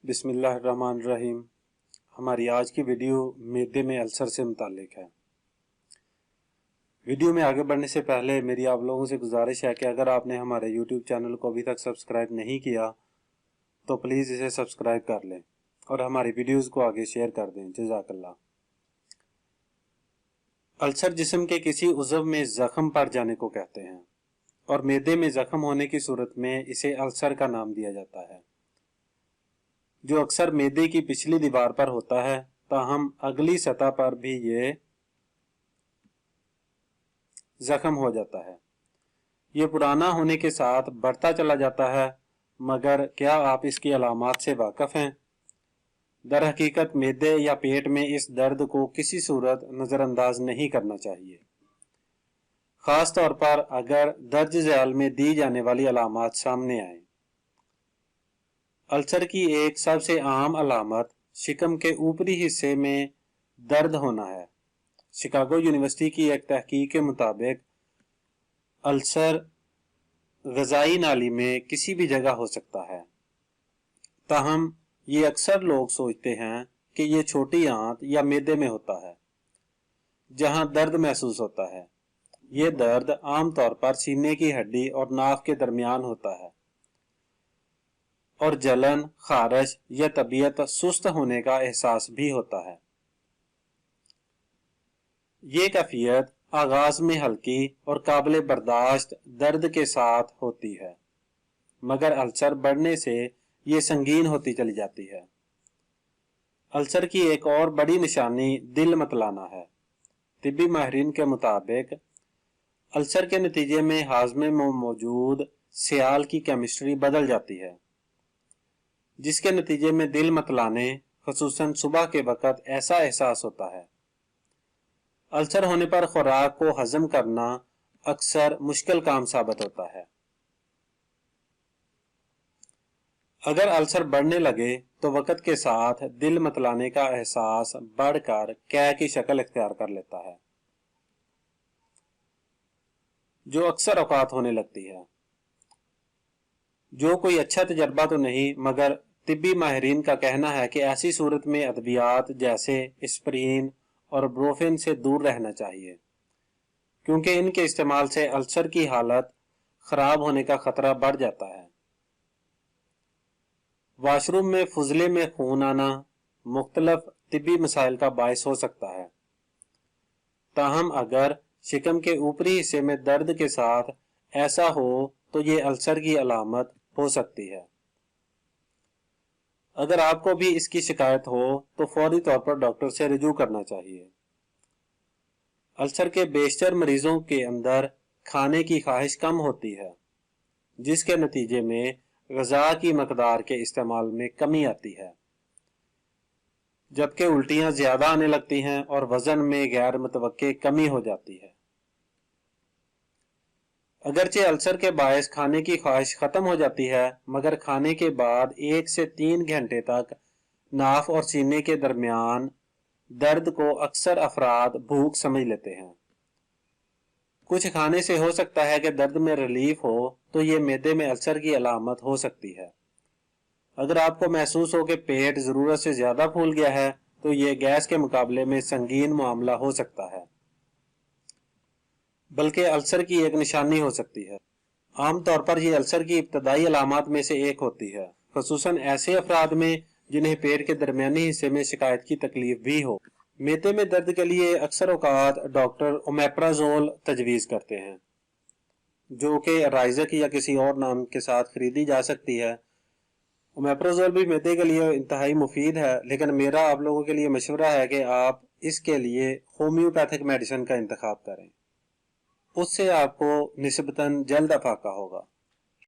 بسم اللہ الرحمن الرحیم۔ ہماری آج کی ویڈیو معدے میں السر سے متعلق ہے۔ ویڈیو میں آگے بڑھنے سے پہلے میری آپ لوگوں سے گزارش ہے کہ اگر آپ نے ہمارے یوٹیوب چینل کو ابھی تک سبسکرائب نہیں کیا تو پلیز اسے سبسکرائب کر لیں اور ہماری ویڈیوز کو آگے شیئر کر دیں، جزاک اللہ۔ السر جسم کے کسی عضو میں زخم پڑ جانے کو کہتے ہیں اور معدے میں زخم ہونے کی صورت میں اسے السر کا نام دیا جاتا ہے، جو اکثر معدے کی پچھلی دیوار پر ہوتا ہے، تاہم اگلی سطح پر بھی یہ زخم ہو جاتا ہے۔ یہ پرانا ہونے کے ساتھ بڑھتا چلا جاتا ہے، مگر کیا آپ اس کی علامات سے واقف ہیں؟ در حقیقت معدے یا پیٹ میں اس درد کو کسی صورت نظر انداز نہیں کرنا چاہیے، خاص طور پر اگر درج ذیل میں دی جانے والی علامات سامنے آئیں۔ السر کی ایک سب سے عام علامت شکم کے اوپری حصے میں درد ہونا ہے۔ شکاگو یونیورسٹی کی ایک تحقیق کے مطابق السر غذائی نالی میں کسی بھی جگہ ہو سکتا ہے، تاہم یہ اکثر لوگ سوچتے ہیں کہ یہ چھوٹی آنت یا معدے میں ہوتا ہے جہاں درد محسوس ہوتا ہے۔ یہ درد عام طور پر سینے کی ہڈی اور ناف کے درمیان ہوتا ہے اور جلن، خارش یا طبیعت سست ہونے کا احساس بھی ہوتا ہے۔ یہ کیفیت آغاز میں ہلکی اور قابل برداشت درد کے ساتھ ہوتی ہے، مگر السر بڑھنے سے یہ سنگین ہوتی چلی جاتی ہے۔ السر کی ایک اور بڑی نشانی دل متلانا ہے۔ طبی ماہرین کے مطابق السر کے نتیجے میں ہاضمے میں موجود سیال کی کیمسٹری بدل جاتی ہے، جس کے نتیجے میں دل متلانے، خصوصاً صبح کے وقت ایسا احساس ہوتا ہے۔ السر ہونے پر خوراک کو ہضم کرنا اکثر مشکل کام ثابت ہوتا ہے۔ اگر السر بڑھنے لگے تو وقت کے ساتھ دل متلانے کا احساس بڑھ کر قے کی شکل اختیار کر لیتا ہے، جو اکثر اوقات ہونے لگتی ہے۔ جو کوئی اچھا تجربہ تو نہیں، مگر طبی ماہرین کا کہنا ہے کہ ایسی صورت میں ادویات جیسے اسپرین اور بروفین سے دور رہنا چاہیے، کیونکہ ان کے استعمال سے السر کی حالت خراب ہونے کا خطرہ بڑھ جاتا ہے۔ واش روم میں فضلے میں خون آنا مختلف طبی مسائل کا باعث ہو سکتا ہے، تاہم اگر شکم کے اوپری حصے میں درد کے ساتھ ایسا ہو تو یہ السر کی علامت ہو سکتی ہے۔ اگر آپ کو بھی اس کی شکایت ہو تو فوری طور پر ڈاکٹر سے رجوع کرنا چاہیے۔ السر کے بیشتر مریضوں کے اندر کھانے کی خواہش کم ہوتی ہے، جس کے نتیجے میں غذا کی مقدار کے استعمال میں کمی آتی ہے، جبکہ الٹیاں زیادہ آنے لگتی ہیں اور وزن میں غیر متوقع کمی ہو جاتی ہے۔ اگرچہ السر کے باعث کھانے کی خواہش ختم ہو جاتی ہے، مگر کھانے کے بعد 1 سے 3 گھنٹے تک ناف اور سینے کے درمیان درد کو اکثر افراد بھوک سمجھ لیتے ہیں۔ کچھ کھانے سے ہو سکتا ہے کہ درد میں ریلیف ہو تو یہ معدے میں السر کی علامت ہو سکتی ہے۔ اگر آپ کو محسوس ہو کہ پیٹ ضرورت سے زیادہ پھول گیا ہے تو یہ گیس کے مقابلے میں سنگین معاملہ ہو سکتا ہے، بلکہ السر کی ایک نشانی ہو سکتی ہے۔ عام طور پر یہ السر کی ابتدائی علامات میں سے ایک ہوتی ہے، خصوصاً ایسے افراد میں جنہیں پیٹ کے درمیانی حصے میں شکایت کی تکلیف بھی ہو۔ معدے میں درد کے لیے اکثر اوقات ڈاکٹر اومیپرازول تجویز کرتے ہیں، جو کہ رائزک یا کسی اور نام کے ساتھ خریدی جا سکتی ہے۔ اومیپرازول بھی معدے کے لیے انتہائی مفید ہے، لیکن میرا آپ لوگوں کے لیے مشورہ ہے کہ آپ اس کے لیے ہومیوپیتھک میڈیسن کا انتخاب کریں، اس سے آپ کو نسبتاً جلد افاقہ ہوگا۔